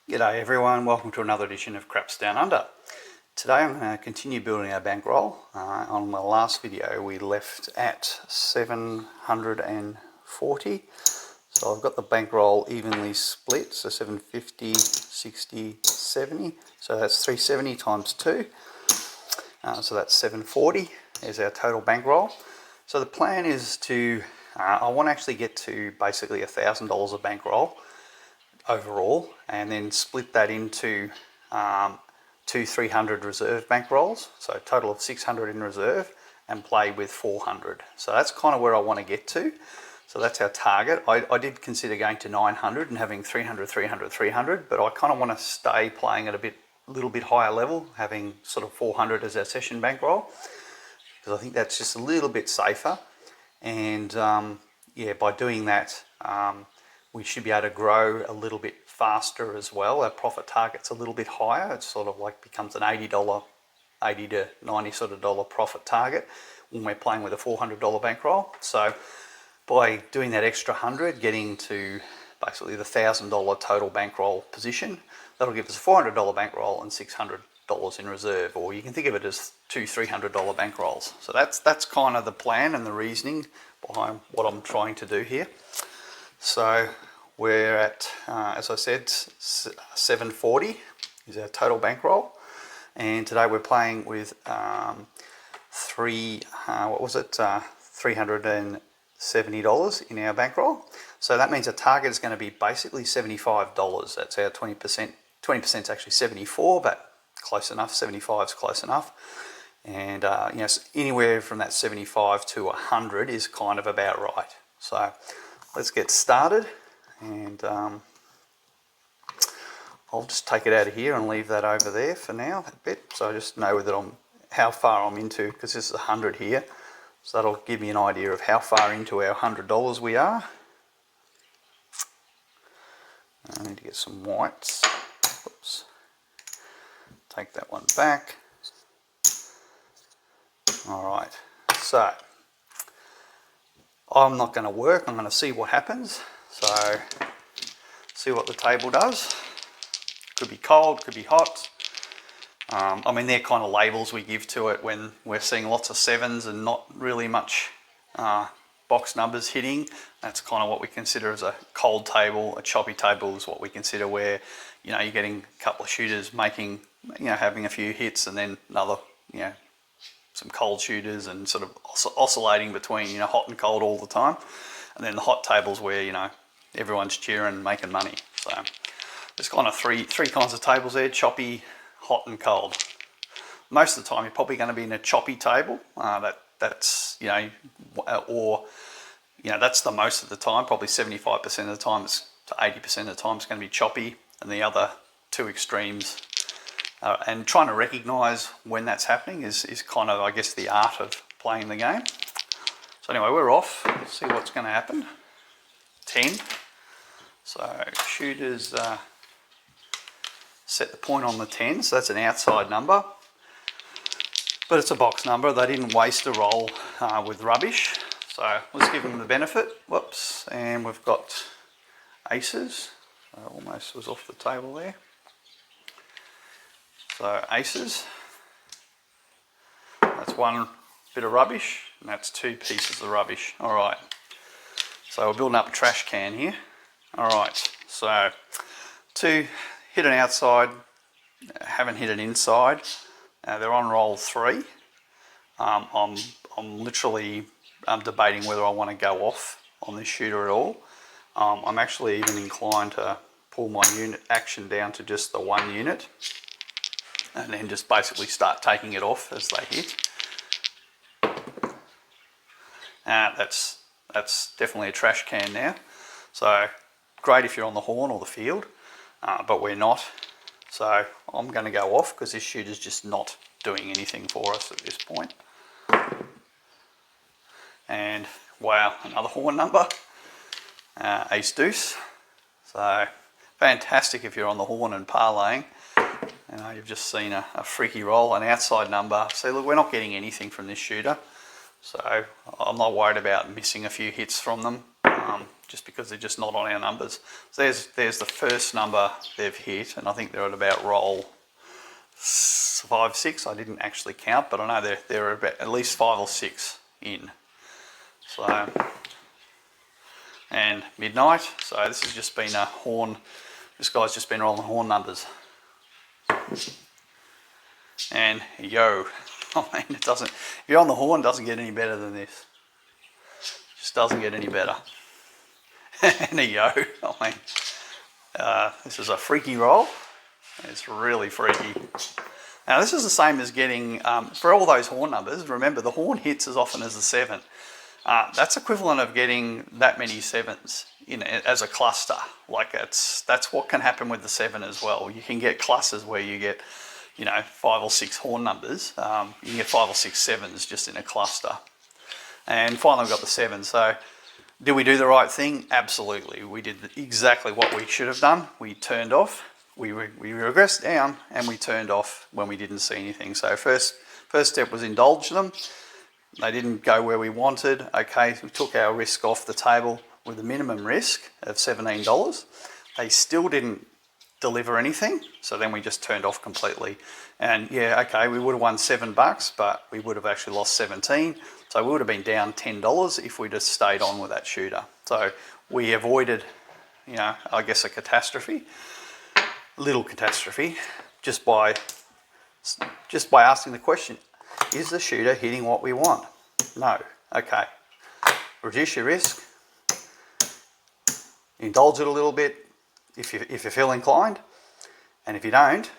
G'day everyone, welcome to another edition of Craps Down Under. Today I'm going to continue building our bankroll. On my last video we left at 740, so I've got the bankroll evenly split, so 750, 60, 70, so that's 370 times 2, so that's 740 is our total bankroll. So the plan is to, I want to actually get to basically $1,000 of bankroll overall, and then split that into two 300 reserve bankrolls, so a total of 600 in reserve, and play with 400. So that's kind of where I want to get to. So that's our target. I did consider going to 900 and having 300, 300, 300, but I kind of want to stay playing at a little bit higher level, having sort of 400 as our session bankroll, because I think that's just a little bit safer. And yeah, by doing that, we should be able to grow a little bit faster as well. Our profit target's a little bit higher. It's sort of like becomes an $80 to $90 sort of dollar profit target when we're playing with a $400 bankroll. So by doing that extra 100, getting to basically the $1,000 total bankroll position, that'll give us a $400 bankroll and $600 in reserve, or you can think of it as two $300 bankrolls. So that's kind of the plan and the reasoning behind what I'm trying to do here. So we're at, as I said, 740 is our total bankroll, and today we're playing with $370 in our bankroll. So that means the target is going to be basically $75. That's our 20%. 20% is actually 74, but close enough. 75 is close enough. And you know, anywhere from that 75 to 100 is kind of about right. So let's get started, and I'll just take it out of here and leave that over there for now, that bit, so I just know that how far I'm into, because this is 100 here, so that'll give me an idea of how far into our $100 we are. I need to get some whites. Oops. Take that one back. Alright, so I'm not going to work, I'm going to see what happens. So, see what the table does. Could be cold, could be hot. I mean, they're kind of labels we give to it when we're seeing lots of sevens and not really much box numbers hitting. That's kind of what we consider as a cold table. A choppy table is what we consider where, you know, you're getting a couple of shooters making, you know, having a few hits, and then another, you know, some cold shooters, and sort of oscillating between, you know, hot and cold all the time. And then the hot tables where, you know, everyone's cheering, making money. So there's kind of three kinds of tables there: choppy, hot, and cold. Most of the time you're probably going to be in a choppy table. That's you know, or you know, that's the most of the time. Probably 75% of the time to 80% of the time it's going to be choppy, and the other two extremes. And trying to recognise when that's happening is kind of, I guess, the art of playing the game. So anyway, we're off. Let's see what's going to happen. 10. So shooters set the point on the 10, so that's an outside number. But it's a box number. They didn't waste a roll with rubbish. So let's give them the benefit. Whoops. And we've got aces. Almost was off the table there. So aces, that's one bit of rubbish, and that's two pieces of rubbish. All right, so we're building up a trash can here. All right, so two hit an outside, haven't hit an inside. They're on roll 3. I'm literally debating whether I want to go off on this shooter at all. I'm actually even inclined to pull my unit action down to just the 1 unit, and then just basically start taking it off as they hit. That's definitely a trash can now. So great if you're on the horn or the field, but we're not. So I'm going to go off because this shooter's just not doing anything for us at this point. And wow, another horn number, ace deuce. So fantastic if you're on the horn and parlaying. You know, you've just seen a freaky roll, an outside number. So look, we're not getting anything from this shooter, so I'm not worried about missing a few hits from them. just because they're just not on our numbers. So there's the first number they've hit, and I think they're at about roll 5, 6. I didn't actually count, but I know they're about at least 5 or 6 in. So, and midnight. So this has just been a horn. This guy's just been rolling horn numbers. And yo, I mean, it doesn't. If you're on the horn, it doesn't get any better than this. Just doesn't get any better. And a yo, I mean, this is a freaky roll. It's really freaky. Now this is the same as getting, for all those horn numbers, remember the horn hits as often as the 7. That's equivalent of getting that many 7s in as a cluster. Like that's what can happen with the 7 as well. You can get clusters where you get, 5 or 6 horn numbers. You can get 5 or 6 7s just in a cluster. And finally we got the 7. So did we do the right thing? Absolutely. We did exactly what we should have done. We turned off. We regressed down and we turned off when we didn't see anything. So first step was indulge them. They didn't go where we wanted. Okay, we took our risk off the table with a minimum risk of $17. They still didn't deliver anything. So then we just turned off completely. And yeah, okay, we would have won $7, but we would have actually lost 17. So we would have been down $10 if we just stayed on with that shooter. So we avoided, I guess a catastrophe. Little catastrophe, just by asking the question, is the shooter hitting what we want? No. Okay. Reduce your risk. Indulge it a little bit if you feel inclined, and if you don't,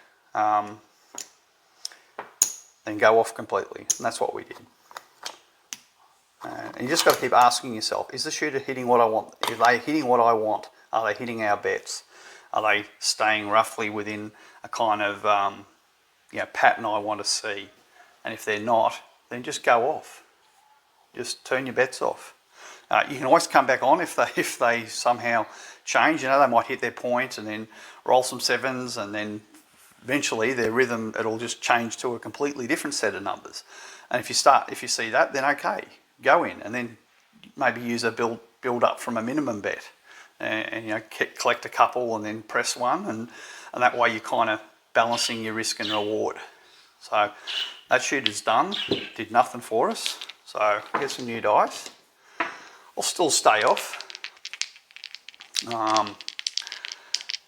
then go off completely. And that's what we did. And you just got to keep asking yourself, is the shooter hitting what I want? Are they hitting what I want? Are they hitting our bets? Are they staying roughly within a kind of pattern I want to see? And if they're not, then just go off. Just turn your bets off. You can always come back on if they somehow change. They might hit their point and then roll some 7s, and then eventually their rhythm, it'll just change to a completely different set of numbers. And if you see that, then okay, go in and then maybe use a build up from a minimum bet. And collect a couple and then press one, and that way you're kind of balancing your risk and reward. So that shooter's done, did nothing for us. So get some new dice. I'll still stay off.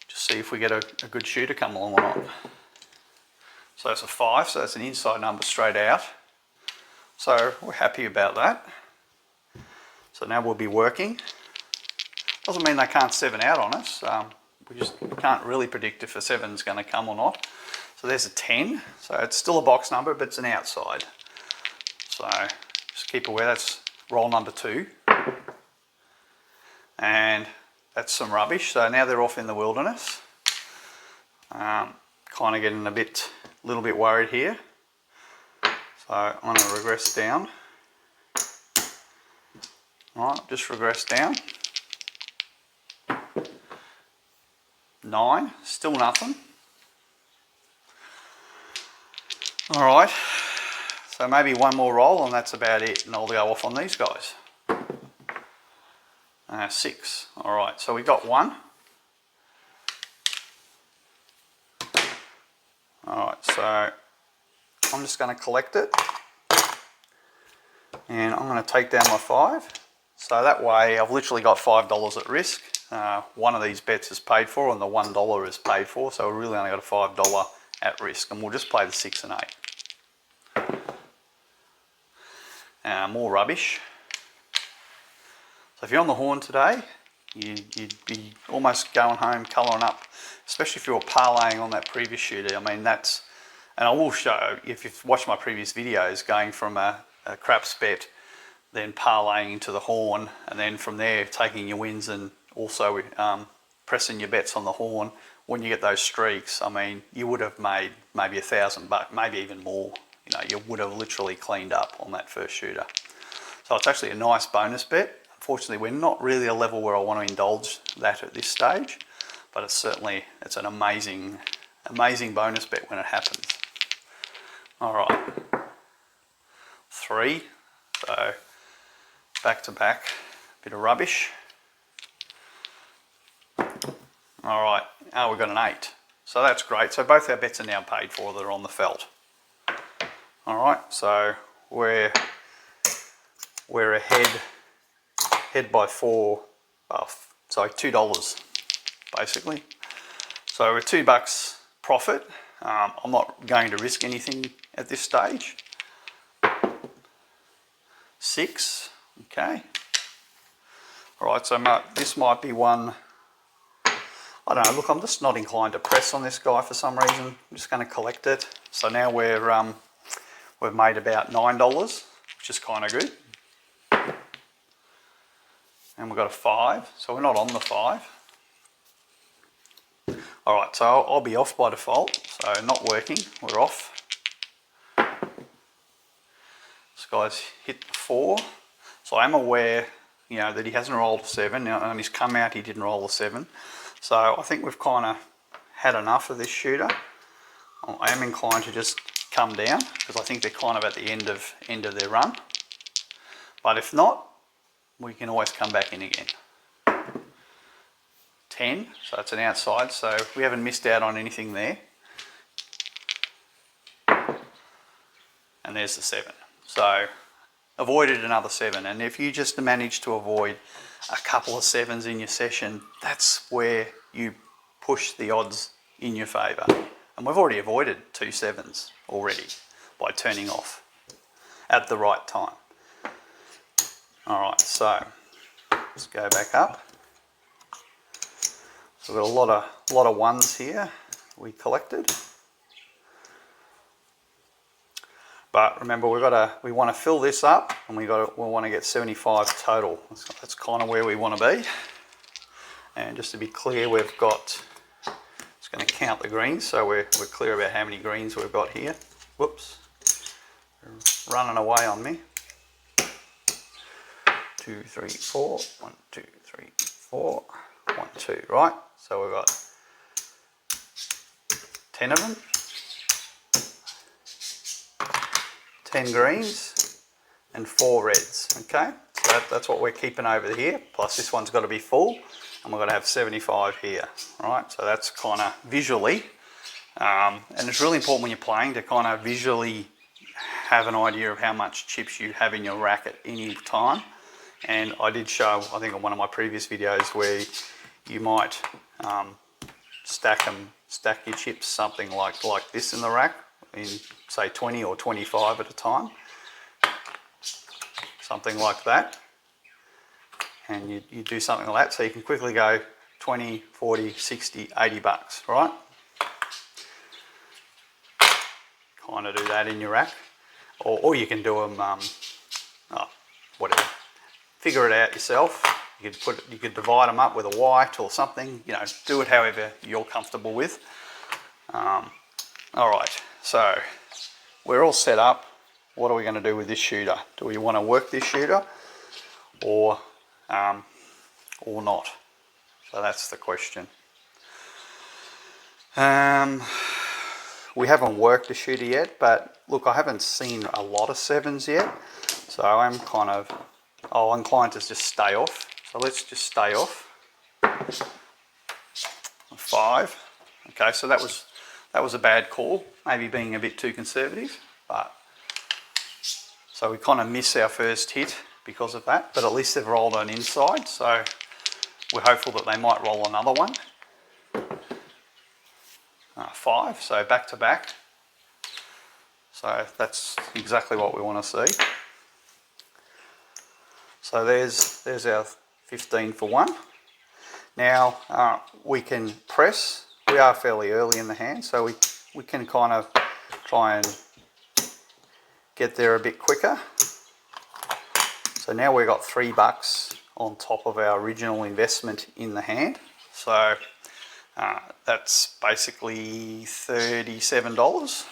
Just see if we get a good shooter come along or not. So it's a 5, so that's an inside number straight out. So we're happy about that. So now we'll be working. Doesn't mean they can't 7 out on us. We can't really predict if a 7's going to come or not. So there's a 10. So it's still a box number, but it's an outside. So just keep aware that's roll number 2. And that's some rubbish. So now they're off in the wilderness. Kind of getting a little bit worried here. So I'm going to regress down. All right, just regress down. 9, still nothing. All right, so maybe one more roll and that's about it, and I'll go off on these guys. 6. All right, so we got 1. All right, so I'm just going to collect it, and I'm going to take down my 5. So that way I've literally got $5 at risk. One of these bets is paid for and the $1 is paid for, so we really only got a $5 at risk, and we'll just play the 6 and 8. More rubbish. So if you're on the horn today, you'd be almost going home colouring up, especially if you're parlaying on that previous shooter. I mean, that's, and I will show, if you've watched my previous videos, going from a craps bet, then parlaying into the horn, and then from there taking your wins and also pressing your bets on the horn. When you get those streaks, I mean, you would have made maybe $1,000, maybe even more. You would have literally cleaned up on that first shooter. So it's actually a nice bonus bet. Unfortunately, we're not really a level where I want to indulge that at this stage, but it's an amazing bonus bet when it happens. All right, 3, so back to back, bit of rubbish. All right, we've got an 8. So that's great. So both our bets are now paid for that are on the felt. All right, so we're ahead by $2 basically. So we're $2 profit. I'm not going to risk anything at this stage. 6, okay. All right, so this might be one. I don't know. Look, I'm just not inclined to press on this guy for some reason. I'm just going to collect it. So now we've made about $9, which is kind of good. And we've got a 5, so we're not on the 5. All right, so I'll be off by default. So not working. We're off. This guy's hit the 4. So I'm aware, you know, that he hasn't rolled a 7. Now, and he's come out, he didn't roll a 7. So I think we've kind of had enough of this shooter. I am inclined to just come down because I think they're kind of at the end of their run. But if not, we can always come back in again. 10, so that's an outside, so we haven't missed out on anything there. And there's the 7. So avoided another 7, and if you just manage to avoid a couple of 7s in your session, that's where you push the odds in your favour. And we've already avoided 2 7s already by turning off at the right time. Alright, so let's go back up. So we've got a lot of 1s here we collected. But remember, we want to fill this up, and we want to get 75 total. That's kind of where we want to be. And just to be clear, we've got. It's going to count the greens, so we're clear about how many greens we've got here. Whoops, they're running away on me. 2, 3, 4. 1, 2, 3, 4. 1, 2. Right. So we've got 10 of them. 10 greens and 4 reds, okay? So that's what we're keeping over here, plus this one's got to be full, and we're going to have 75 here, right? So that's kind of visually, and it's really important when you're playing to kind of visually have an idea of how much chips you have in your rack at any time. And I did show, I think on one of my previous videos, where you might stack your chips something like this in the rack, in say 20 or 25 at a time, something like that, and you do something like that, so you can quickly go 20, 40, 60, 80 bucks, right? Kind of do that in your rack, or you can do them, whatever, figure it out yourself. You could divide them up with a white or something, you know, do it however you're comfortable with. All right, so we're all set up. What are we going to do with this shooter? Do we want to work this shooter or not? So that's the question. We haven't worked the shooter yet, but look, I haven't seen a lot of 7s yet, so I'm kind of inclined to just stay off. So let's just stay off. 5. Okay, so that was a bad call, maybe being a bit too conservative, but so we kind of miss our first hit because of that, but at least they've rolled an inside, so we're hopeful that they might roll another one. 5, so back to back. So that's exactly what we want to see. So there's our 15 for 1. Now we can press. We are fairly early in the hand, so we can kind of try and get there a bit quicker. So now we've got $3 on top of our original investment in the hand. So that's basically $37.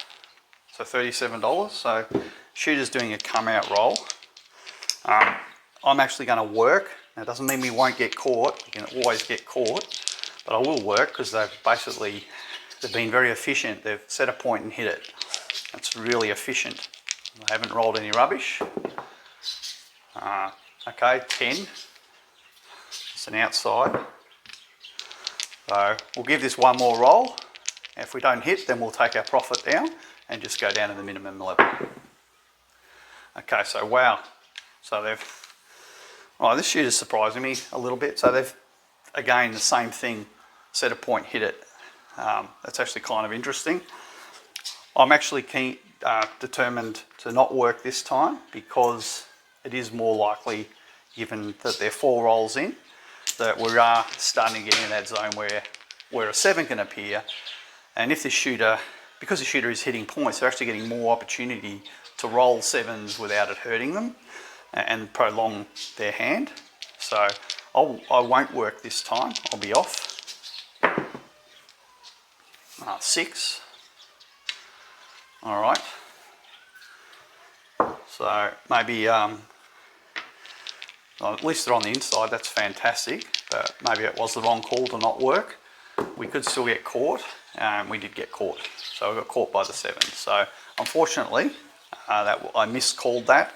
So $37. So shooter's doing a come out roll. I'm actually going to work. Now, it doesn't mean we won't get caught. You can always get caught, but I will work because they've been very efficient. They've set a point and hit it. That's really efficient. I haven't rolled any rubbish. Okay, 10. It's an outside. So we'll give this one more roll. If we don't hit, then we'll take our profit down and just go down to the minimum level. Okay, so wow. So this shooter's surprising me a little bit. So they've, again, the same thing, set a point, hit it. That's actually kind of interesting. I'm actually determined to not work this time because it is more likely, given that they're 4 rolls in, that we are starting to get in that zone where a 7 can appear. And if this shooter, because the shooter is hitting points, they're actually getting more opportunity to roll 7s without it hurting them and prolong their hand. So I won't work this time, I'll be off. 6. All right. So maybe, well, at least they're on the inside, that's fantastic, but maybe it was the wrong call to not work. We could still get caught, we did get caught. So we got caught by the 7. So unfortunately, I miscalled that.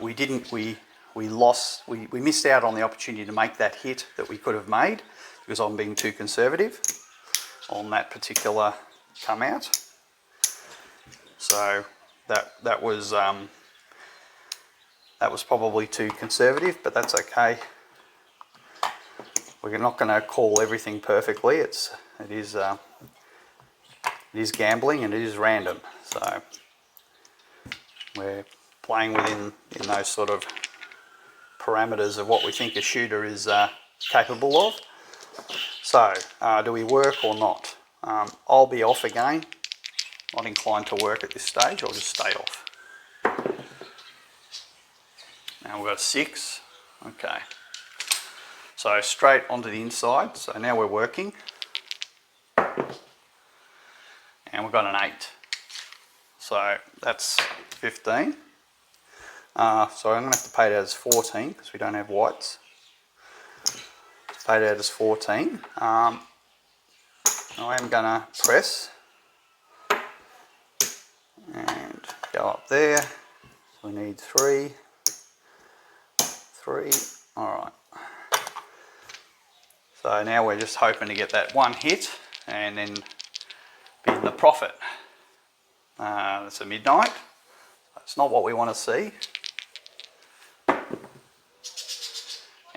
We missed out on the opportunity to make that hit that we could have made because I'm being too conservative on that particular come out. So that was probably too conservative, but that's okay. We're not going to call everything perfectly. It is gambling and it is random. So we're playing within those sort of parameters of what we think a shooter is capable of. So do we work or not? I'll be off again. Not inclined to work at this stage. I'll just stay off. Now we've got a 6. Okay. So straight onto the inside. So now we're working. And we've got an 8. So that's 15. So I'm going to have to pay it out as 14 because we don't have whites. Pay it out as 14. I am going to press and go up there. So we need 3. 3. Alright. So now we're just hoping to get that one hit and then be in the profit. That's a midnight. That's not what we want to see.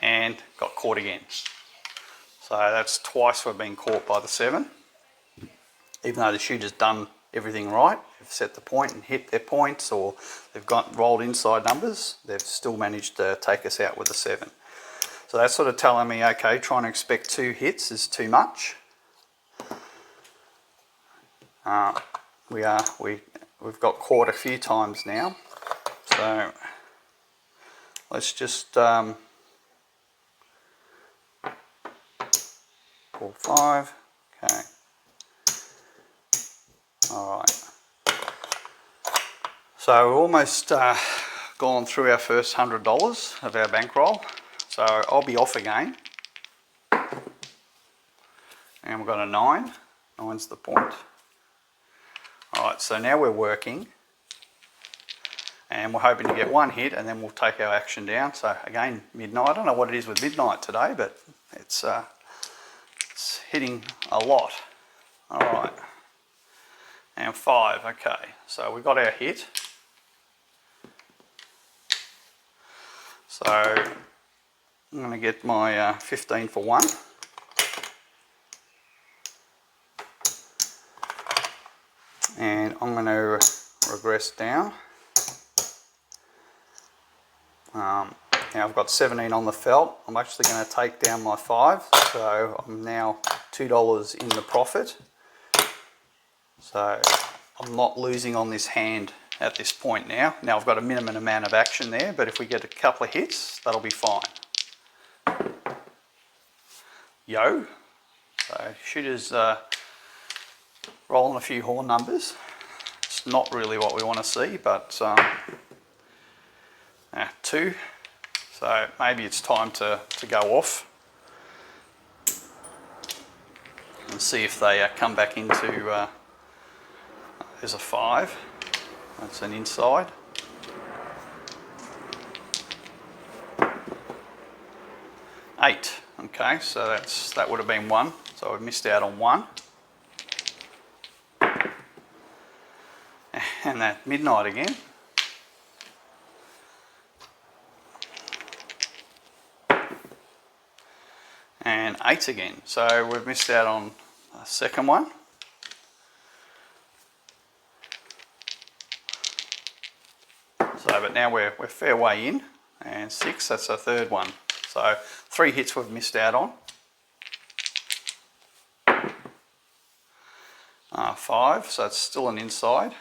And got caught again. So that's twice we've been caught by the 7. Even though the shooter's done everything right, they've set the point and hit their points, or they've got rolled inside numbers, they've still managed to take us out with a 7. So that's sort of telling me, okay, trying to expect 2 hits is too much. We've got caught a few times now, so let's just 4, 5. Okay. All right. So we're almost gone through our first $100 of our bankroll. So I'll be off again. And we've got a 9. 9's the point. Alright, so now we're working. And we're hoping to get one hit and then we'll take our action down. So again, midnight. I don't know what it is with midnight today, but it's hitting a lot. Alright. And 5, okay. So we got our hit. So I'm going to get my 15 for 1. And I'm going to regress down. Now I've got 17 on the felt. I'm actually going to take down my 5. So I'm now $2 in the profit. So I'm not losing on this hand at this point now. Now I've got a minimum amount of action there, but if we get a couple of hits, that'll be fine. Yo. So shooters rolling a few horn numbers. It's not really what we want to see, but 2. So maybe it's time to go off and see if they come back into, there's a 5. That's an inside. 8. Okay, so that would have been 1. So we missed out on 1. And that midnight again. And 8 again. So we've missed out on the second one. So, but now we're fair way in. And 6, that's the third one. So 3 hits we've missed out on. 5, so it's still an inside.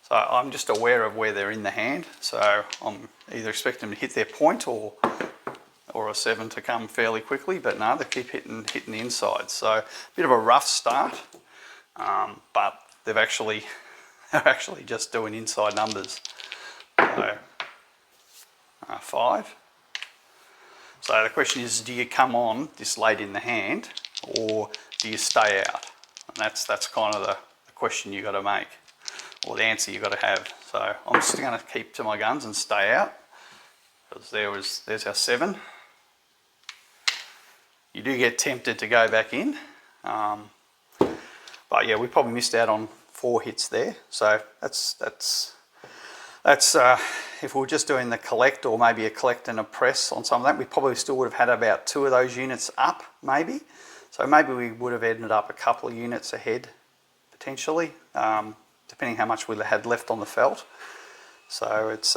So I'm just aware of where they're in the hand. So I'm either expecting them to hit their point or a 7 to come fairly quickly, but no, they keep hitting the inside. So a bit of a rough start, but they're actually just doing inside numbers. So 5. So the question is, do you come on this late in the hand, or do you stay out? And that's kind of the question you got to make, or the answer you got to have. So I'm just going to keep to my guns and stay out, because there's our 7. You do get tempted to go back in, but yeah, we probably missed out on 4 hits there. So that's if we were just doing the collect, or maybe a collect and a press on some of that, we probably still would have had about 2 of those units up, maybe. So maybe we would have ended up a couple of units ahead, potentially, depending how much we had left on the felt. So it's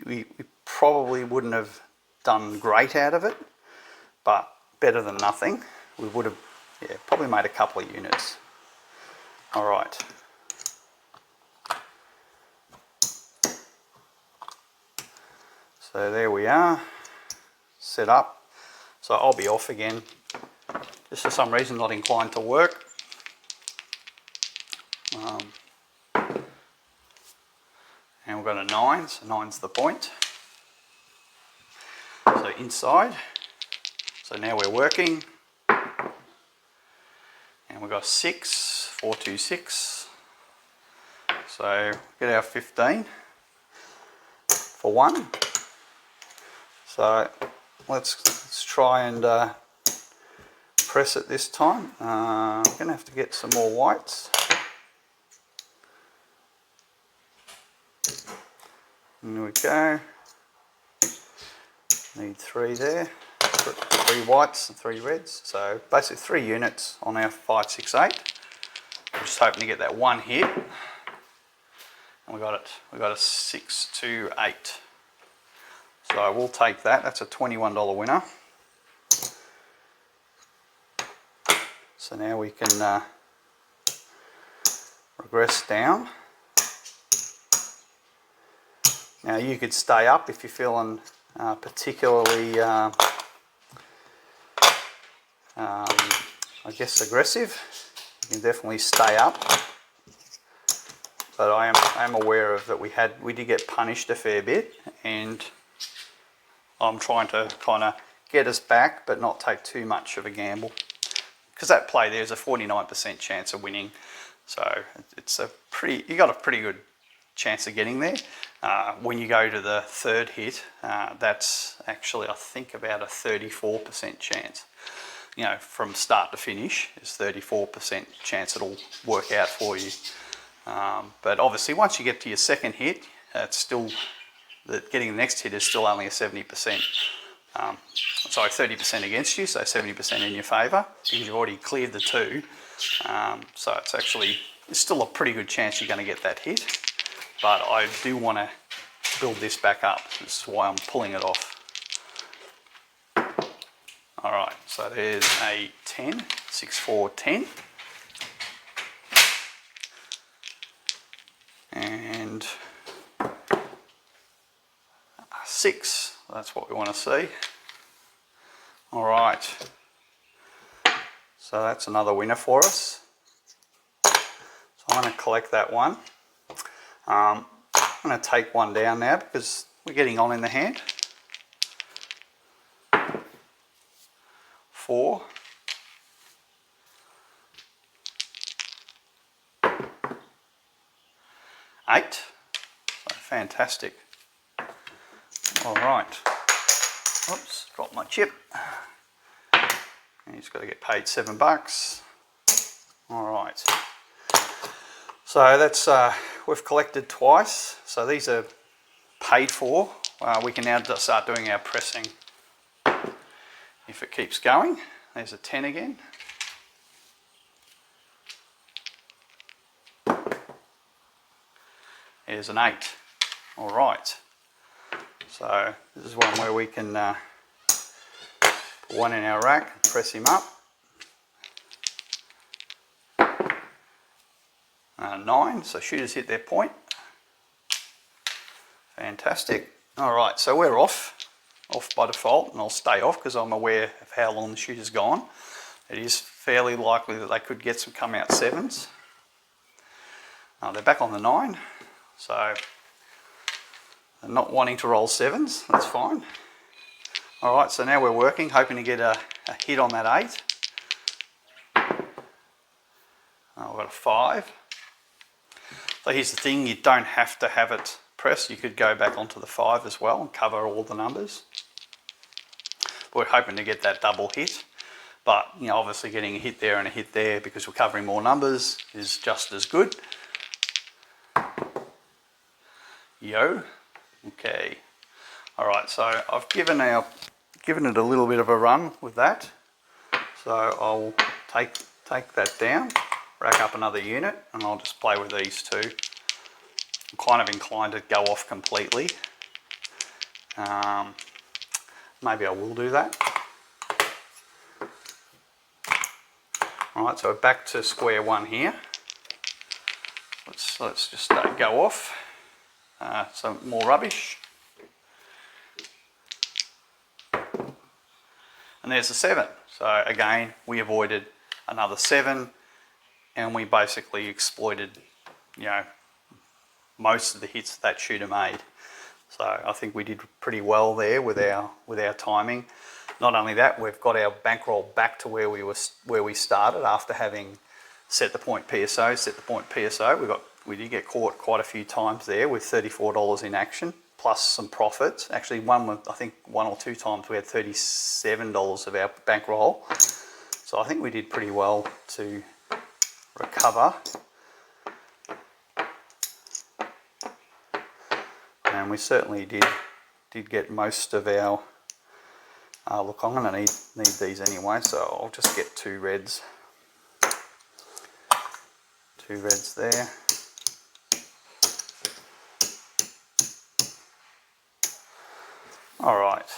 we probably wouldn't have done great out of it, but better than nothing. We would have, yeah, probably made a couple of units. All right. So there we are, set up. So I'll be off again. Just for some reason not inclined to work. And we've got a 9, so 9's the point. So inside. So now we're working. And we've got 6, 4, 2, 6. So get our 15 for 1. So let's try and press it this time. I'm going to have to get some more whites. There we go. Need 3 there. 3 whites and 3 reds. So basically 3 units on our 5, 6, 8. I'm just hoping to get that 1 hit. And we got it. We got a 6, 2, 8. So I will take that. That's a $21 winner. So now we can regress down. Now you could stay up if you're feeling particularly, I guess, aggressive. You can definitely stay up. But I am aware of that we did get punished a fair bit, and I'm trying to kind of get us back, but not take too much of a gamble. Because that play there's a 49% chance of winning, so it's you got a pretty good chance of getting there. When you go to the 3rd hit, that's actually, I think, about a 34% chance. You know, from start to finish, is 34% chance it'll work out for you. But obviously, once you get to your 2nd hit, it's still getting the next hit is still only a 70%. Sorry, 30% against you, so 70% in your favour, because you've already cleared the 2. So it's still a pretty good chance you're going to get that hit. But I do want to build this back up. This is why I'm pulling it off. All right, so there's a 10, 6, 4, 10. And 6, that's what we want to see. All right, so that's another winner for us. So I'm going to collect that one. I'm going to take 1 down now because we're getting on in the hand. 4. 8. So fantastic. All right. Oops, dropped my chip. And he's got to get paid $7. All right. So that's we've collected twice. So these are paid for. We can now start doing our pressing if it keeps going. There's a 10 again. There's an 8. All right. So this is one where we can put one in our rack, press him up. 9, so shooters hit their point. Fantastic. All right, so we're off by default, and I'll stay off because I'm aware of how long the shooter's gone. It is fairly likely that they could get some come out 7s. They're back on the 9, so they're not wanting to roll 7s, that's fine. All right, so now we're working, hoping to get a hit on that 8. We've got a 5. So here's the thing, you don't have to have it pressed. You could go back onto the 5 as well and cover all the numbers. We're hoping to get that double hit, but you know, obviously getting a hit there and a hit there because we're covering more numbers is just as good. Yo, okay. All right, so I've given it a little bit of a run with that. So I'll take that down, rack up another unit, and I'll just play with these two. I'm kind of inclined to go off completely. Maybe I will do that. Alright, so we're back to square one here. Let's just go off. Some more rubbish. And there's a 7. So again, we avoided another 7, and we basically exploited, you know, most of the hits that shooter made. So I think we did pretty well there with our timing. Not only that, we've got our bankroll back to where we started after having set the point PSO. We did get caught quite a few times there with $34 in action plus some profits. Actually, I think one or two times we had $37 of our bankroll. So I think we did pretty well to recover. And we certainly did get most of our, look, I'm going to need these anyway, so I'll just get 2 reds. 2 reds there. All right.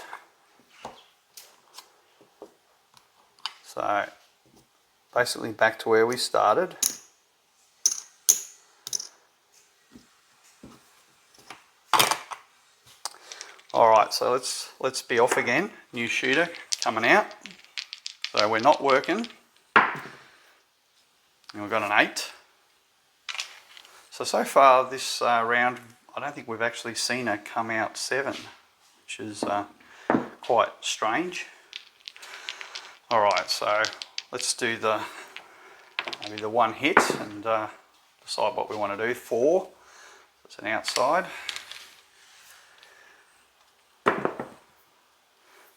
So basically back to where we started. Alright, so let's be off again. New shooter coming out. So we're not working. And we've got an 8. So far this round, I don't think we've actually seen a come out 7, which is quite strange. Alright, so let's do maybe the one hit and decide what we want to do. 4, that's an outside.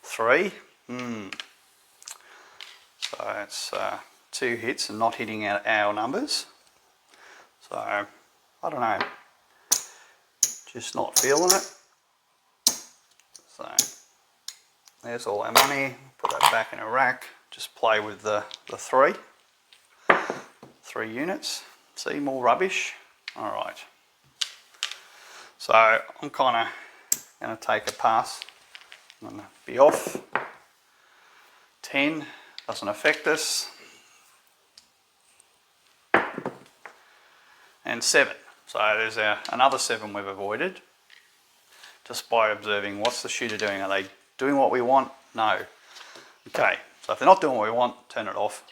3. So it's 2 hits and not hitting our numbers. So I don't know, just not feeling it. So there's all our money. Put that back in a rack. Just play with the 3 units. See, more rubbish. All right. So I'm kind of going to take a pass. I'm going to be off. 10 doesn't affect us. And 7. So there's another 7 we've avoided just by observing what's the shooter doing. Are they doing what we want? No. Okay, so if they're not doing what we want, turn it off.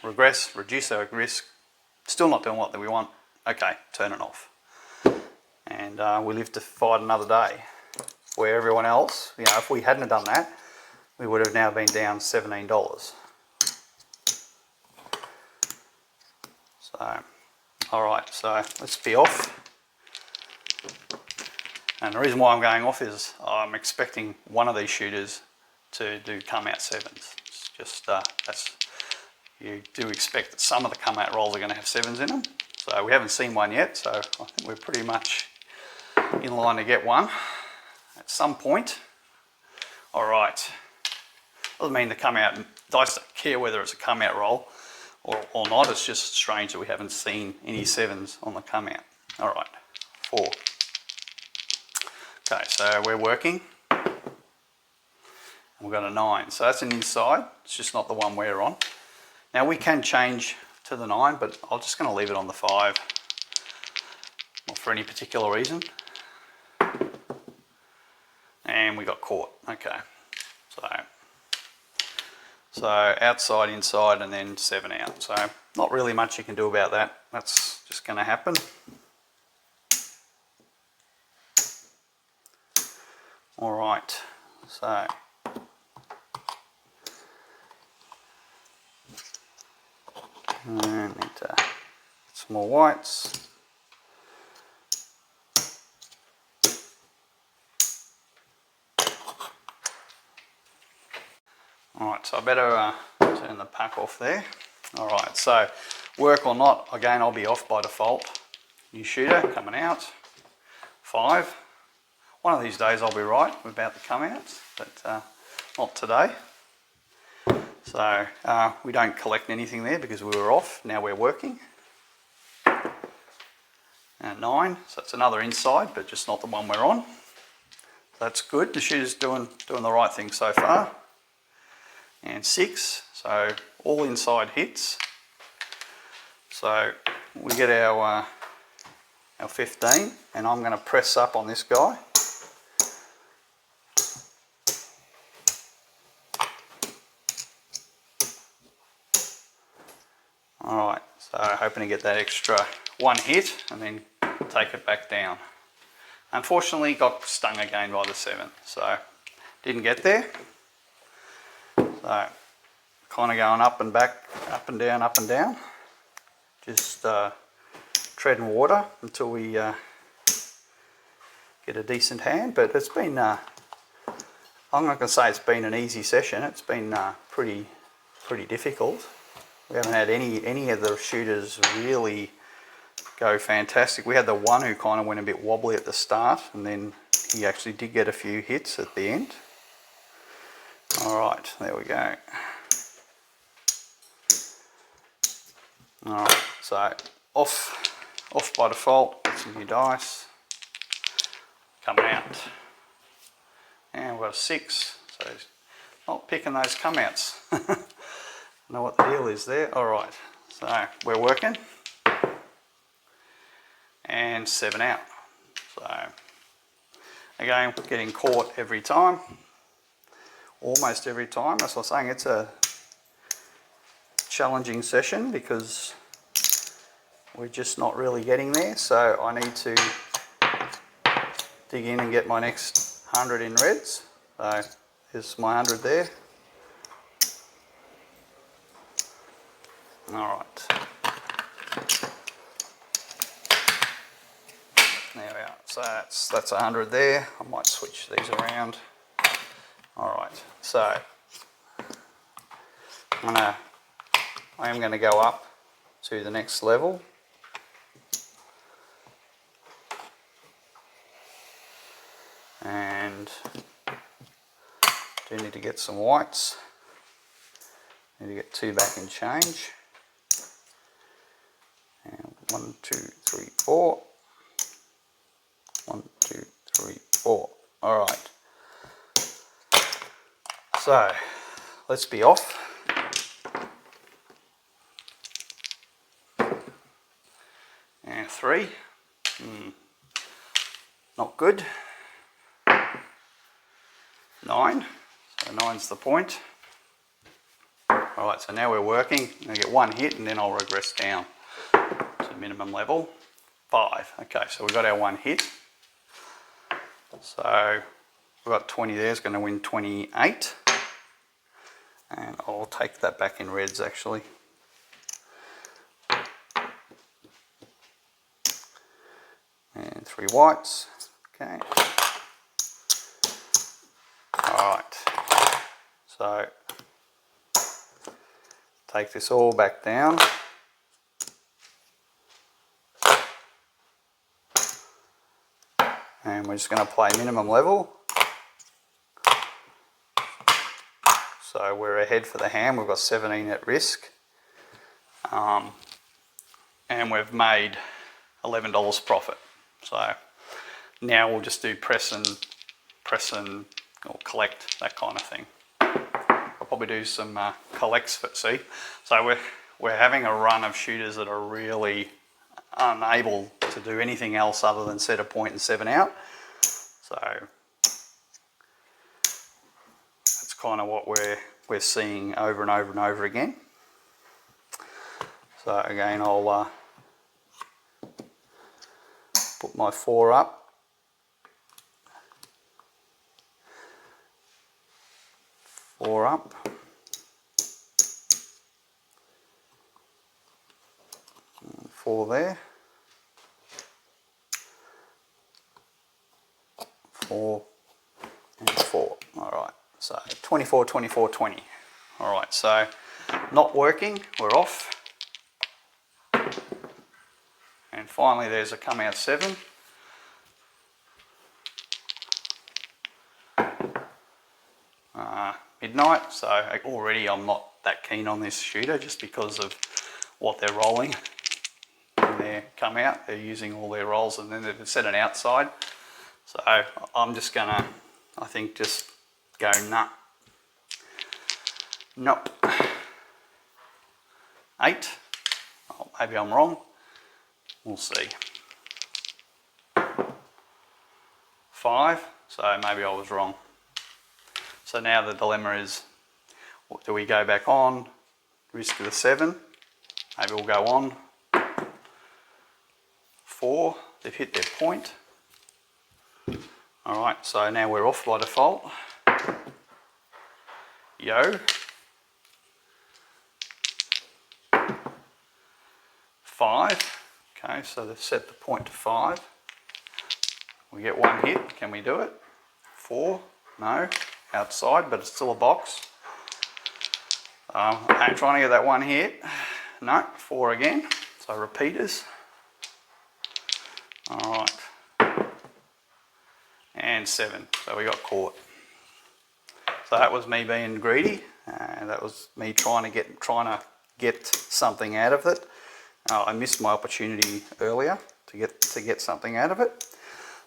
Regress, reduce our risk. Still not doing what we want. Okay, turn it off. And we live to fight another day. Where everyone else, you know, if we hadn't have done that, we would have now been down $17. So, alright, so let's be off. And the reason why I'm going off is I'm expecting one of these shooters to do come out sevens. It's just you do expect that some of the come out rolls are going to have sevens in them. So we haven't seen one yet, so I think we're pretty much in line to get one at some point. All right, doesn't mean the come out, dice don't care whether it's a come out roll or not. It's just strange that we haven't seen any sevens on the come out. All right, 4. Okay, so we're working. We've got a 9, so that's an inside. It's just not the one we're on. Now we can change to the 9, but I'm just going to leave it on the 5. Not for any particular reason. And we got caught. Okay, so outside, inside, and then 7 out. So not really much you can do about that. That's just going to happen. All right, so I need to get some more whites. Alright, so I better turn the pack off there. Alright, so work or not, again I'll be off by default. New shooter coming out. 5. One of these days I'll be right about the come outs, but not today. So we don't collect anything there because we were off, now we're working. And 9, so it's another inside, but just not the one we're on. That's good, the shooter's doing the right thing so far. And 6, so all inside hits. So we get our 15, and I'm going to press up on this guy. Alright, so hoping to get that extra 1 hit and then take it back down. Unfortunately got stung again by the 7, so didn't get there. So kind of going up and back, up and down, just treading water until we get a decent hand. But it's been, I'm not going to say it's been an easy session, it's been pretty difficult. We haven't had any of the shooters really go fantastic. We had the one who kind of went a bit wobbly at the start, and then he actually did get a few hits at the end. Alright, there we go. Alright, so off by default, get some new dice. Coming out. And we've got a 6, so not picking those come outs. Know what the deal is there. Alright, so we're working. And 7 out. So again, getting caught every time. Almost every time. That's what I'm saying, it's a challenging session because we're just not really getting there. So I need to dig in and get my next 100 in reds. So there's my 100 there. Alright. There we are. So that's 100 there. I might switch these around. Alright, so I am going to go up to the next level. And do need to get some whites. Need to get 2 back in change. And 1, 2, 3, 4. 1, 2, 3, 4. Alright. So let's be off. And 3. Not good. 9. So 9's the point. Alright, so now we're working. I'm going to get 1 hit and then I'll regress down to minimum level. 5. Okay, so we've got our 1 hit. So we've got 20 there, it's going to win 28. And I'll take that back in reds actually. And 3 whites. Okay. Alright. So take this all back down. And we're just going to play minimum level. So we're ahead for the hand, we've got 17 at risk. And we've made $11 profit. So now we'll just do press and or collect, that kind of thing. I'll probably do some collects for see. So we're having a run of shooters that are really unable to do anything else other than set a point and 7 out. So that's kind of what we're seeing over and over and over again. So again, I'll put my 4 up. Four up. 4 there. 4 and 4. Alright, so 24, 24, 20. Alright, so not working, we're off. And finally there's a come out 7. Midnight, so already I'm not that keen on this shooter just because of what they're rolling. When they come out, they're using all their rolls and then they've set an outside. So I'm just gonna, I think, just go nah. Nope. 8. Oh, maybe I'm wrong. We'll see. 5. So maybe I was wrong. So now the dilemma is, do we go back on, risk the 7, maybe we'll go on. 4, they've hit their point. Alright, so now we're off by default. Yo. 5, okay, so they've set the point to 5. We get 1 hit, can we do it? 4, no. Outside, but it's still a box. I'm trying to get that 1 hit. No, 4 again. So repeaters. Alright. And 7. So we got caught. So that was me being greedy. That was me trying to get something out of it. I missed my opportunity earlier to get something out of it.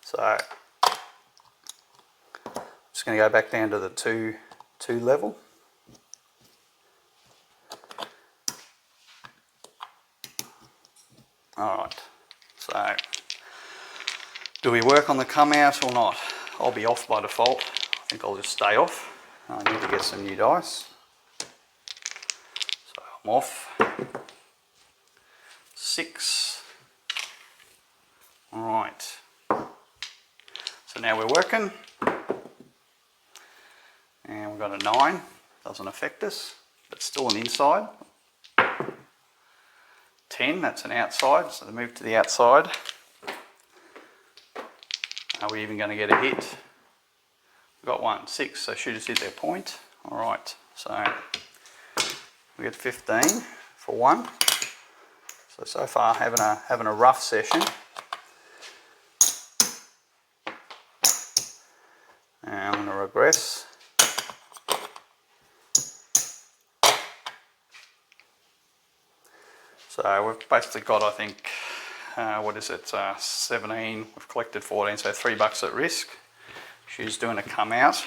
So just going to go back down to the 2 level. Alright, so do we work on the come out or not? I'll be off by default. I think I'll just stay off. I need to get some new dice. So I'm off. 6. Alright. So now we're working. And we've got a 9, doesn't affect us, but still an inside. 10, that's an outside, so they move to the outside. Are we even going to get a hit? We've got 1, 6, so shooters hit their point. Alright, so we get 15 for 1. So far having a rough session. And I'm going to regress. So we've basically got, I think, what is it, 17, we've collected 14, so $3 at risk. She's doing a come out.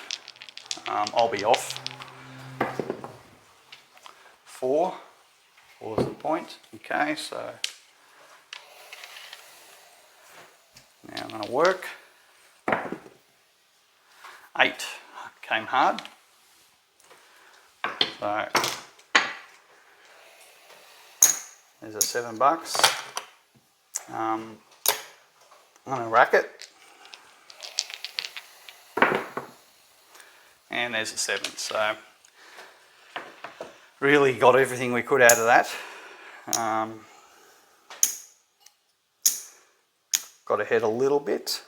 I'll be off. 4 is the point. Okay, so now I'm going to work. 8 came hard. So there's a $7. I'm going to rack it. And there's a 7. So really got everything we could out of that. Got ahead a little bit.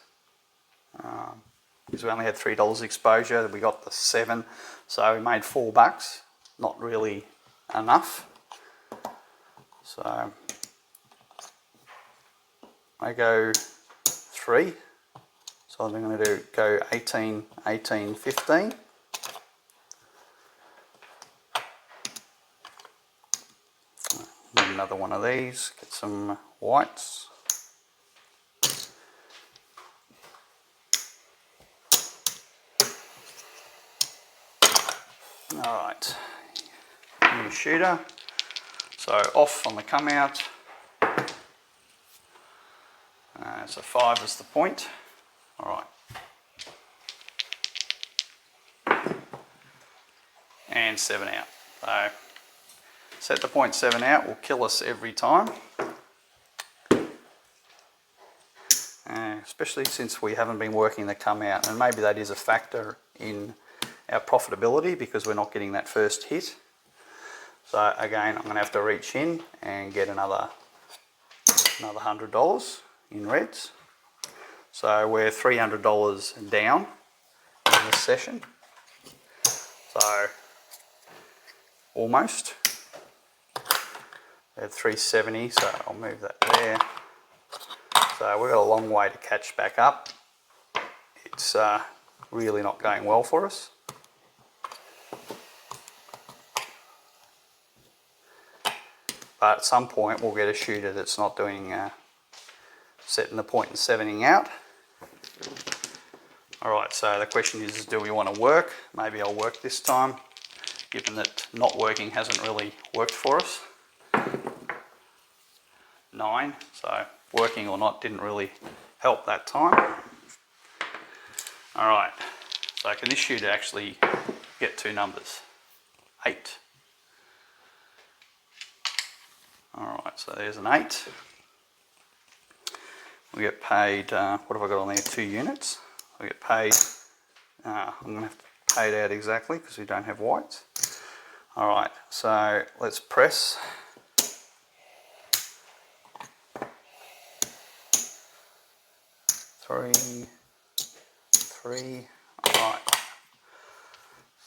Because we only had $3 exposure. We got the 7. So we made $4, not really enough. So I go 3. So I'm going to go 18, 18, 15. Need another one of these, get some whites. Alright, new shooter. So off on the come out. So 5 is the point. Alright. And 7 out. So set the point 7 out will kill us every time. Especially since we haven't been working the come out, and maybe that is a factor in our profitability because we're not getting that first hit. So again, I'm going to have to reach in and get another $100 in reds. So we're $300 down in this session. So almost. At 370, so I'll move that there. So we've got a long way to catch back up. It's really not going well for us. But at some point we'll get a shooter that's not doing setting the point and 7ing out. Alright, so the question is, do we want to work? Maybe I'll work this time, given that not working hasn't really worked for us. 9, so working or not didn't really help that time. Alright, so can this shooter actually get 2 numbers? 8. Alright, so there's an 8. We get paid, what have I got on there, 2 units. We get paid, I'm going to have to pay it out exactly because we don't have whites. Alright, so let's press. Three, alright.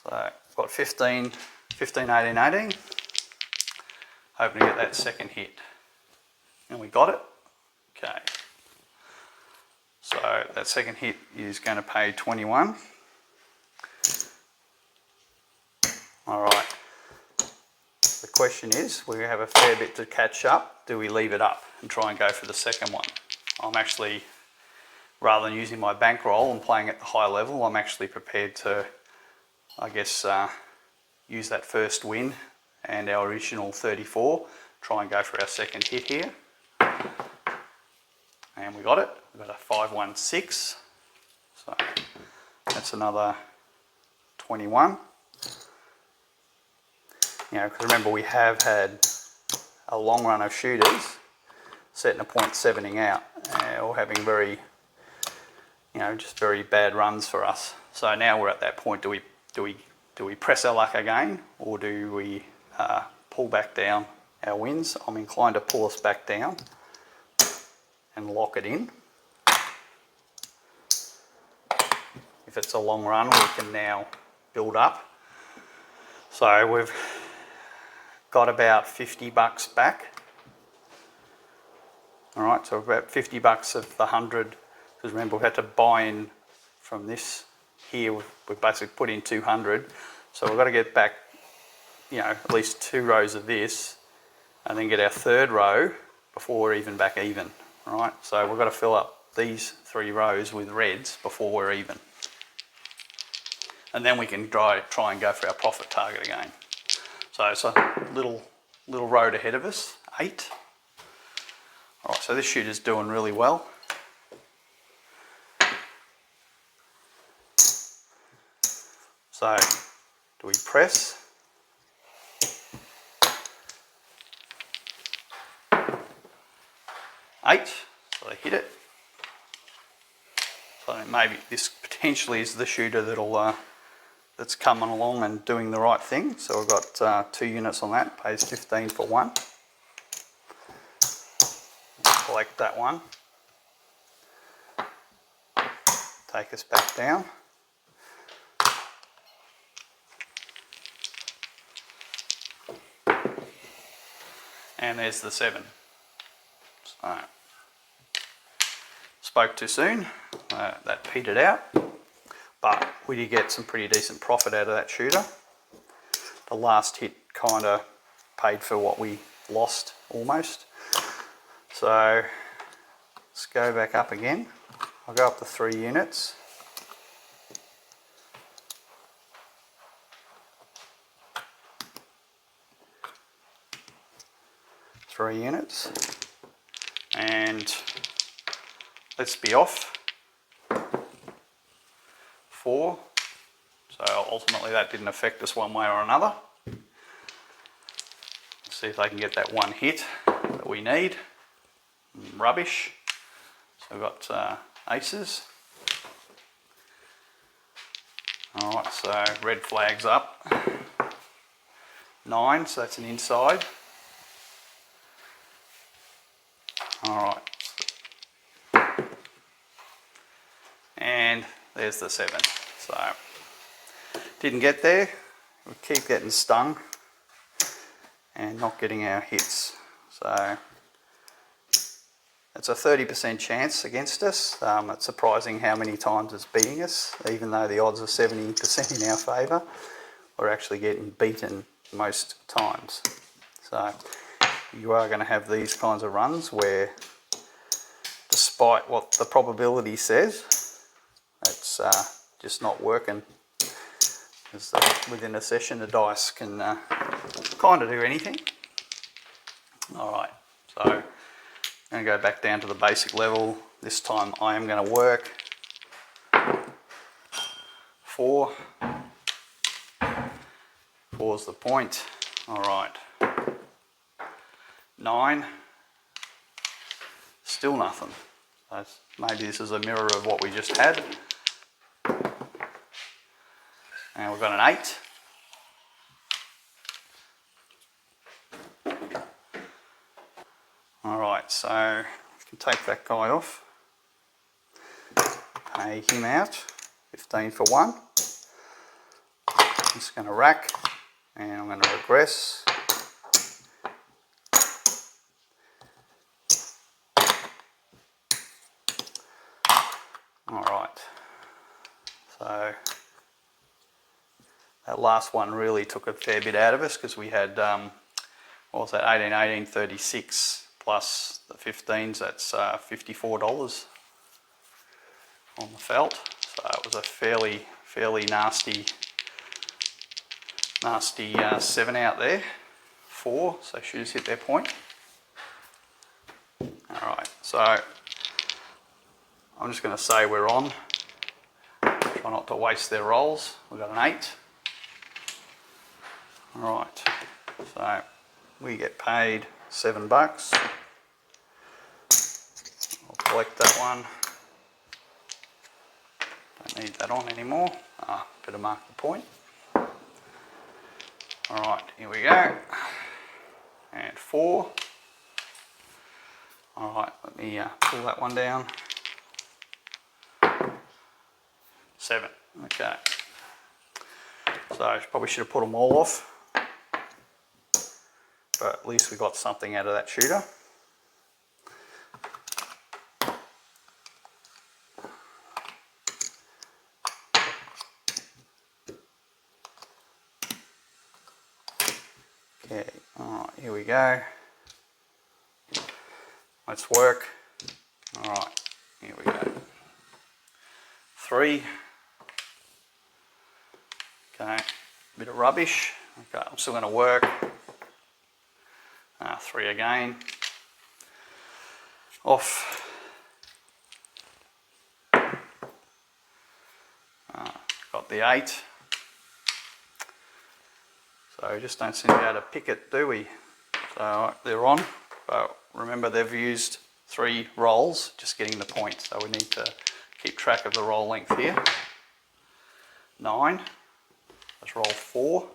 So got 15, 18, 18. Hoping to get that second hit. And we got it. Okay. So that second hit is going to pay 21. Alright. The question is, we have a fair bit to catch up. Do we leave it up and try and go for the second one? I'm actually, rather than using my bankroll and playing at the high level, I'm actually prepared to, I guess, use that first win and our original 34, try and go for our second hit here. And we got it. We got a 516. So that's another 21. You know, because remember we have had a long run of shooters setting a point 7ing out, or having very, you know, just very bad runs for us. So now we're at that point. Do we press our luck again, or do we pull back down our wins? I'm inclined to pull us back down and lock it in. If it's a long run, we can now build up. So we've got about $50 back. All right, so about $50 of the 100, because remember we had to buy in from this here. We've basically put in 200, so we've got to get back, you know, at least 2 rows of this, and then get our 3rd row before we're even back even. All right, so we've got to fill up these 3 rows with reds before we're even, and then we can try and go for our profit target again. So it's a little road ahead of us, 8. All right, so this shooter's doing really well. So, do we press? 8, so they hit it. So maybe this potentially is the shooter that'll that's coming along and doing the right thing. So we've got 2 units on that, pays 15 for 1. Collect that one. Take us back down. And there's the 7. So, spoke too soon, that petered out, but we did get some pretty decent profit out of that shooter. The last hit kind of paid for what we lost almost. So let's go back up again. I'll go up to 3 units. Three units, and let's be off 4. So ultimately that didn't affect us one way or another. Let's see if they can get that one hit that we need. Rubbish. So we've got aces. Alright, so red flag's up. 9, so that's an inside. Alright, and there's the 7. So, didn't get there. We keep getting stung and not getting our hits. So, it's a 30% chance against us. It's surprising how many times it's beating us, even though the odds are 70% in our favour. We're actually getting beaten most times. So, you are going to have these kinds of runs where, despite what the probability says, it's just not working. Because within a session the dice can kind of do anything. Alright, so I'm going to go back down to the basic level. This time I am going to work 4. 4's the point. Alright. 9, still nothing. So maybe this is a mirror of what we just had. And we've got an 8. Alright, so we can take that guy off. Pay him out. 15 for 1. I'm just going to rack and I'm going to regress. Alright, so that last one really took a fair bit out of us because we had, what was that, 18, 18, 36 plus the 15s, that's $54 on the felt. So it was a fairly nasty 7 out there. 4, so shooters hit their point. Alright, so I'm just going to say we're on. Try not to waste their rolls. We've got an 8. Alright, so we get paid $7. I'll collect that one. Don't need that on anymore. Better mark the point. Alright, here we go. And 4. Alright, let me pull that one down. 7, okay. So I probably should have put them all off, but at least we got something out of that shooter. Okay, alright, here we go. Let's work. Alright, here we go. 3. Okay, bit of rubbish. Okay, I'm still going to work. 3 again. Off. Got the 8. So we just don't seem to be able to pick it, do we? So they're on, but remember they've used 3 rolls, just getting the point. So we need to keep track of the roll length here. 9. Let's roll 4.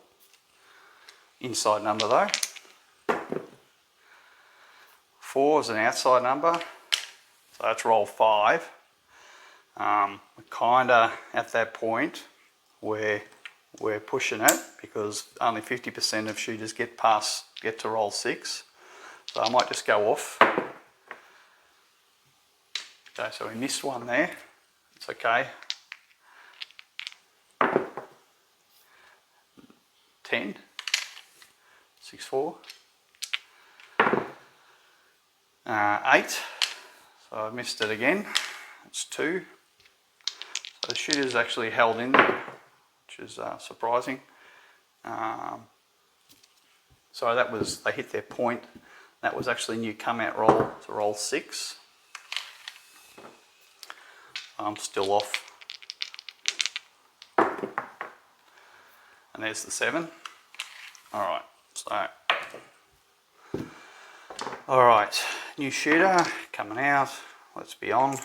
Inside number though. 4 is an outside number. So let's roll 5. We're kind of at that point where we're pushing it because only 50% of shooters get to roll 6. So I might just go off. Okay, so we missed one there. It's okay. 10, 6, 4, 8. So I missed it again. It's 2. So the shooter's actually held in there, which is surprising. So that was, they hit their point. That was actually new come out roll to roll 6. I'm still off. And there's the 7. Alright, so. Alright, new shooter coming out. Let's be on.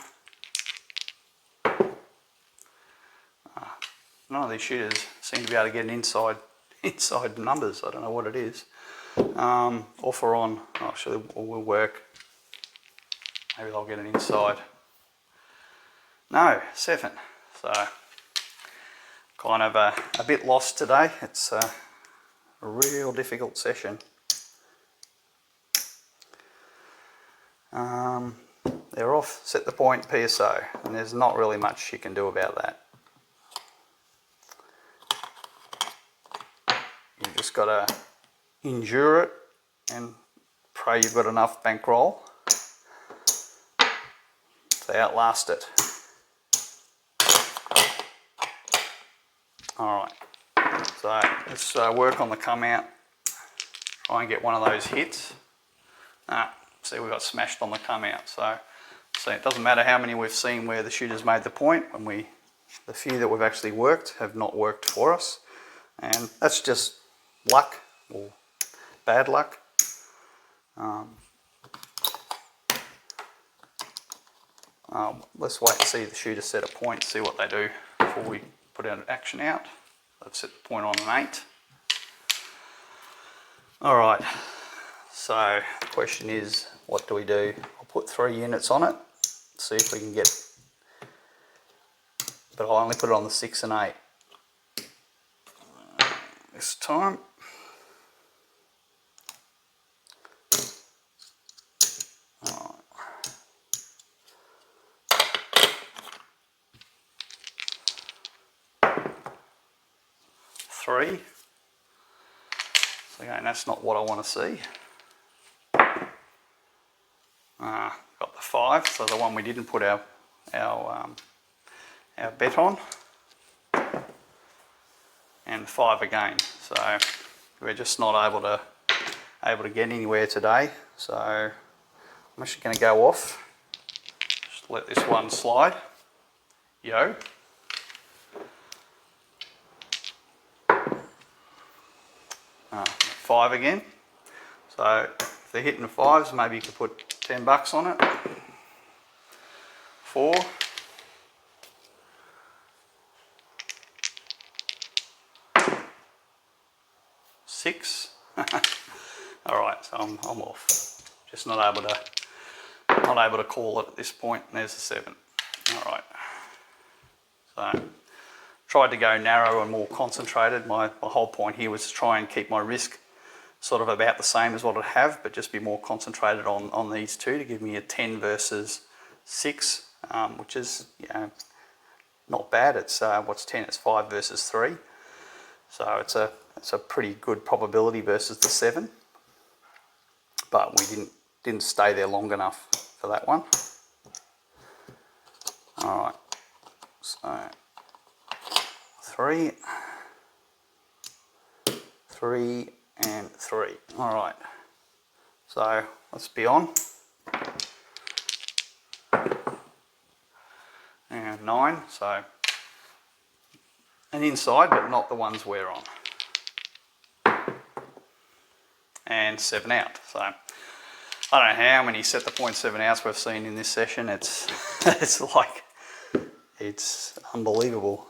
None of these shooters seem to be able to get an inside numbers. I don't know what it is. Off or on, actually will work. Maybe I'll get an inside. No, 7. So kind of a bit lost today. It's a real difficult session. They're off, set the point, PSO, and there's not really much you can do about that. You've just got to endure it and pray you've got enough bankroll to outlast it. Alright, so let's work on the come out, try and get one of those hits. See, we got smashed on the come out, so it doesn't matter how many we've seen where the shooter's made the point, when the few that we've actually worked have not worked for us, and that's just luck or bad luck. Let's wait and see the shooter set a point, see what they do before we put an action out. Let's set the point on an 8. Alright, so the question is, what do we do? I'll put 3 units on it, see if we can get, but I'll only put it on the 6 and 8 this time. Three. So again, that's not what I want to see. Got the 5, so the one we didn't put our bet on, and 5 again. So we're just not able to get anywhere today. So I'm actually going to go off. Just let this one slide. Yo. Five again. So if they're hitting 5s, maybe you could put $10 on it. 4. 6. All right, so I'm off. Just not able to call it at this point. And there's the 7. All right. So tried to go narrow and more concentrated. My whole point here was to try and keep my risk sort of about the same as what I have, but just be more concentrated on these two to give me a 10 versus 6, which is, you know, not bad. It's what's 10? It's 5 versus 3, so it's a pretty good probability versus the 7. But we didn't stay there long enough for that one. All right, so 3, 3. And 3. All right, so let's be on. And 9, so an inside, but not the ones we're on. And 7 out. So I don't know how many set the point 7 outs we've seen in this session. It's it's unbelievable.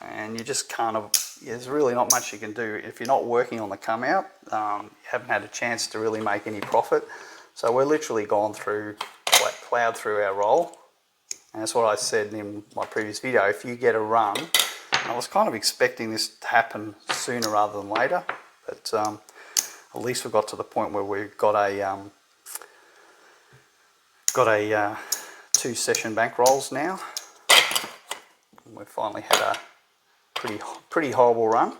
And you just there's really not much you can do if you're not working on the come out. You haven't had a chance to really make any profit. So we're literally gone through, plowed through our roll. And that's what I said in my previous video. If you get a run, I was kind of expecting this to happen sooner rather than later, but at least we've got to the point where we've got a 2 session bankrolls now. We've finally had a pretty horrible run.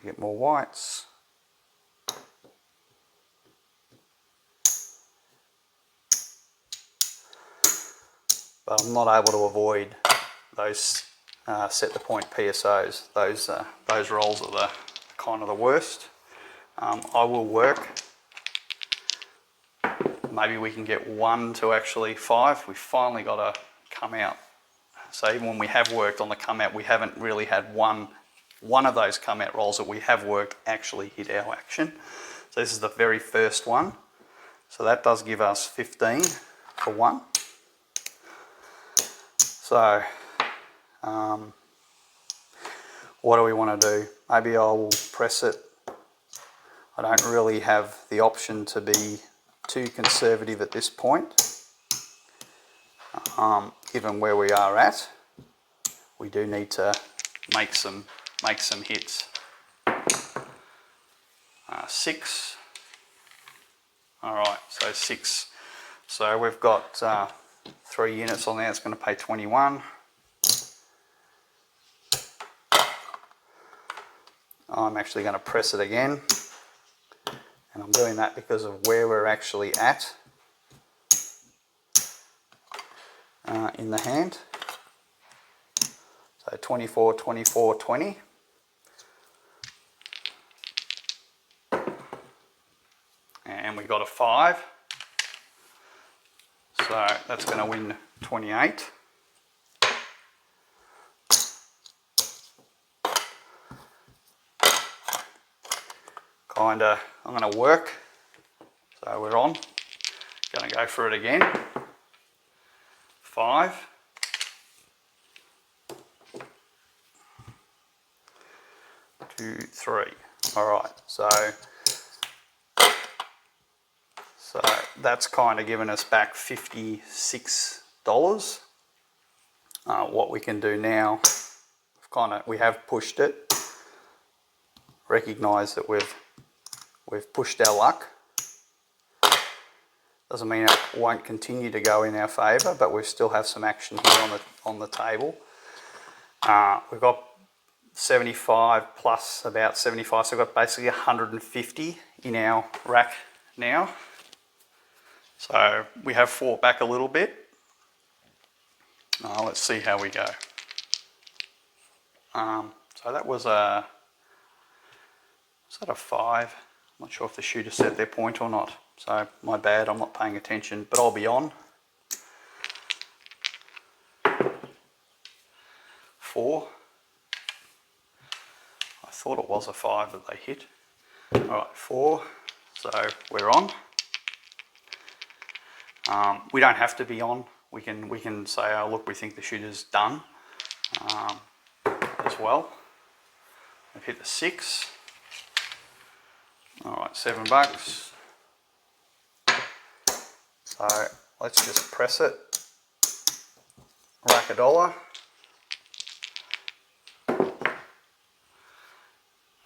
Get more whites. But I'm not able to avoid those set the point PSOs. Those rolls are the kind of the worst. I will work. Maybe we can get 1 to actually 5. We finally got to come out. So even when we have worked on the come out, we haven't really had one of those come out rolls that we have worked actually hit our action. So this is the very first one. So that does give us 15 for 1. So what do we want to do? Maybe I will press it. I don't really have the option to be too conservative at this point. Given where we are at, we do need to make some hits. 6. All right, so 6. So we've got 3 units on there. It's going to pay 21. I'm actually going to press it again, and I'm doing that because of where we're actually at in the hand. So 24, 24, 20. And we got a 5. So that's going to win 28. I'm going to work. So we're on. Going to go for it again. 5. 2, 3. All right. So that's kind of given us back $56. What we can do now, we have pushed it. Recognise that we've pushed our luck. Doesn't mean it won't continue to go in our favour, but we still have some action here on the table. We've got 75 plus about 75, so we've got basically 150 in our rack now. So we have fought back a little bit. Let's see how we go. So that was a 5? I'm not sure if the shooter set their point or not. So my bad, I'm not paying attention, but I'll be on. 4. I thought it was a 5 that they hit. All right, 4. So we're on. We don't have to be on. We can say, oh look, we think the shooter's done as well. We've hit the 6. All right, $7. So let's just press it. Rack $1.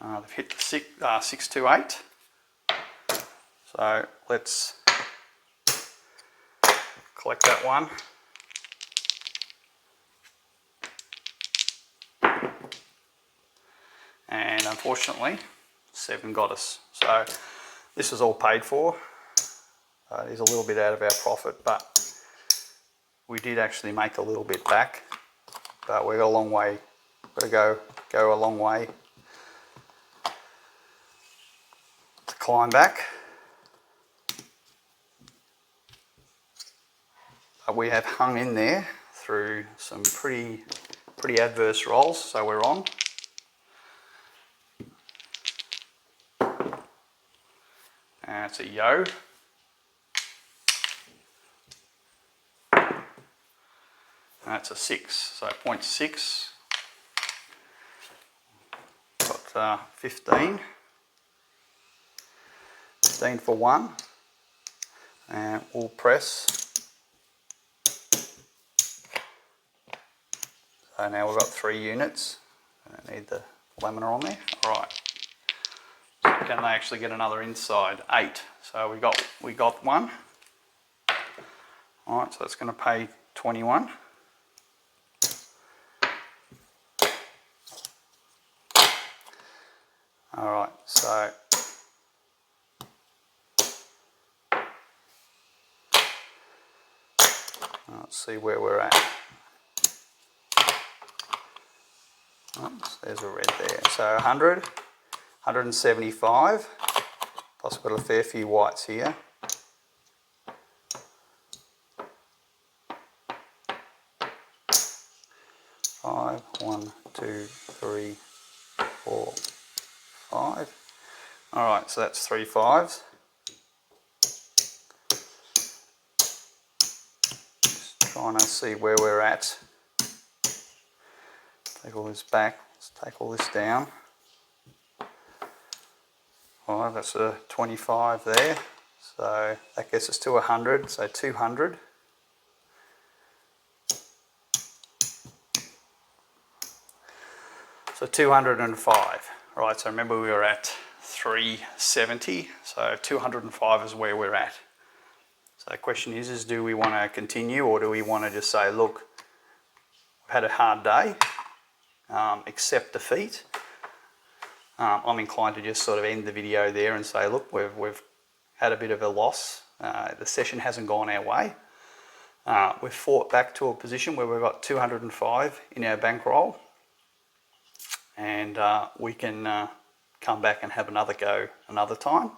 They've hit the 6 to 8. So let's collect that one. And unfortunately, 7 got us. So this is all paid for. It is a little bit out of our profit, but we did actually make a little bit back. But we've got a long way. Got to go a long way to climb back. But we have hung in there through some pretty adverse rolls, so we're on. And it's a yo. That's a 6, so 0.6. Got 15. 15 for 1. And we'll press. So now we've got 3 units. I don't need the laminar on there. All right. So can they actually get another inside? 8. So we got one. All right. So that's going to pay 21. All right. So let's see where we're at. Oops, there's a red there. So 100, 175, plus we've got a fair few whites here. Five, 1, 2, 3, 4, 5. All right, so that's 3 5s. Just trying to see where we're at. Take all this back. Let's take all this down. All right, that's a 25 there. So that gets us to 100. So 200. So 205. Right, so remember we were at 370. So 205 is where we're at. So the question is do we want to continue, or do we want to just say, look, we've had a hard day, accept defeat. I'm inclined to just sort of end the video there and say, look, we've had a bit of a loss. The session hasn't gone our way. We've fought back to a position where we've got 205 in our bankroll, and we can come back and have another go another time.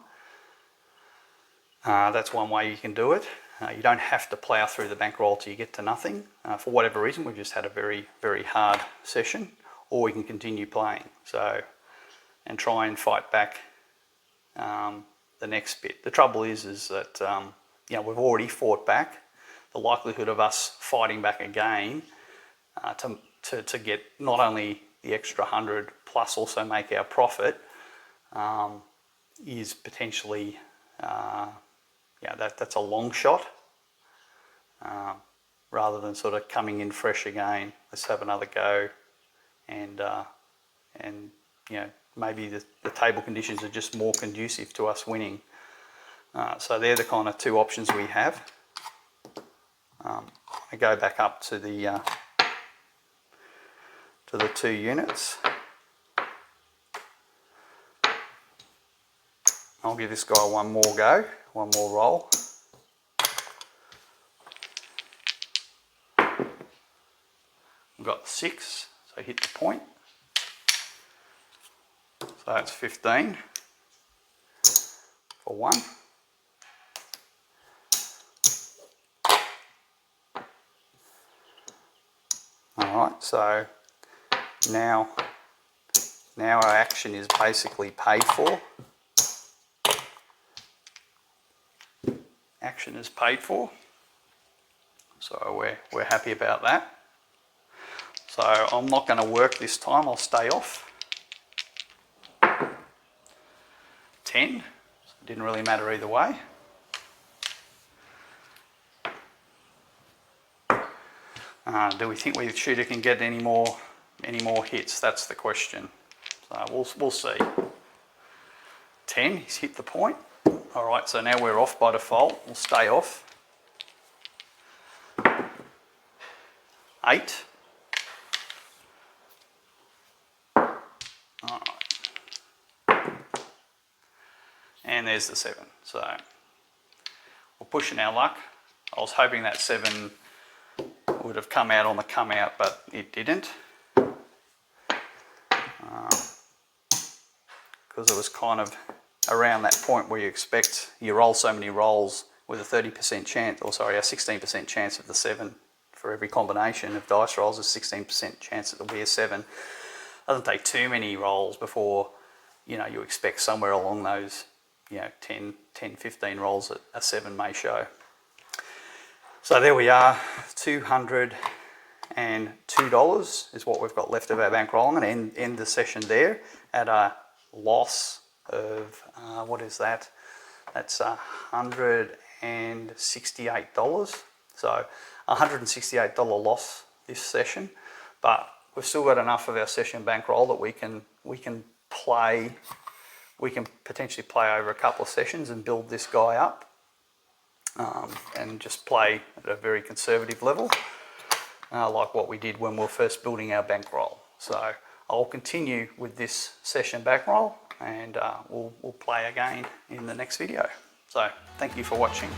That's one way you can do it. You don't have to plough through the bankroll till you get to nothing. For whatever reason, we've just had a very, very hard session, or we can continue playing. So, and try and fight back the next bit. The trouble is that you know, we've already fought back. The likelihood of us fighting back again to get not only the extra 100 plus also make our profit is potentially yeah, that's a long shot. Rather than sort of coming in fresh again, let's have another go, and you know, maybe the table conditions are just more conducive to us winning. So they're the kind of two options we have. I go back up to the 2 units. I'll give this guy one more go, one more roll. We've got 6, so hit the point. So that's 15 for 1. Alright, so now our action is basically paid for. Action is paid for. So we're happy about that. So I'm not going to work this time, I'll stay off. 10, didn't really matter either way. Do we think the shooter can get any more hits? That's the question. So we'll see. 10, he's hit the point. All right, so now we're off by default. We'll stay off. 8. All right. And there's the 7. So we're pushing our luck. I was hoping that 7 would have come out on the come out, but it didn't. Because it was kind of around that point where you expect you roll so many rolls with a 30% chance, or sorry, a 16% chance of the 7 for every combination of dice rolls, a 16% chance that there'll be a 7. It doesn't take too many rolls before, you know, you expect somewhere along those, you know, 10, 15 rolls that a 7 may show. So there we are, $202 is what we've got left of our bankroll. I'm going to end the session there at a loss of, what is that? That's $168. So $168 loss this session, but we've still got enough of our session bankroll that we can potentially play over a couple of sessions and build this guy up, and just play at a very conservative level, like what we did when we were first building our bankroll. So I'll continue with this session bankroll, and we'll play again in the next video. So thank you for watching.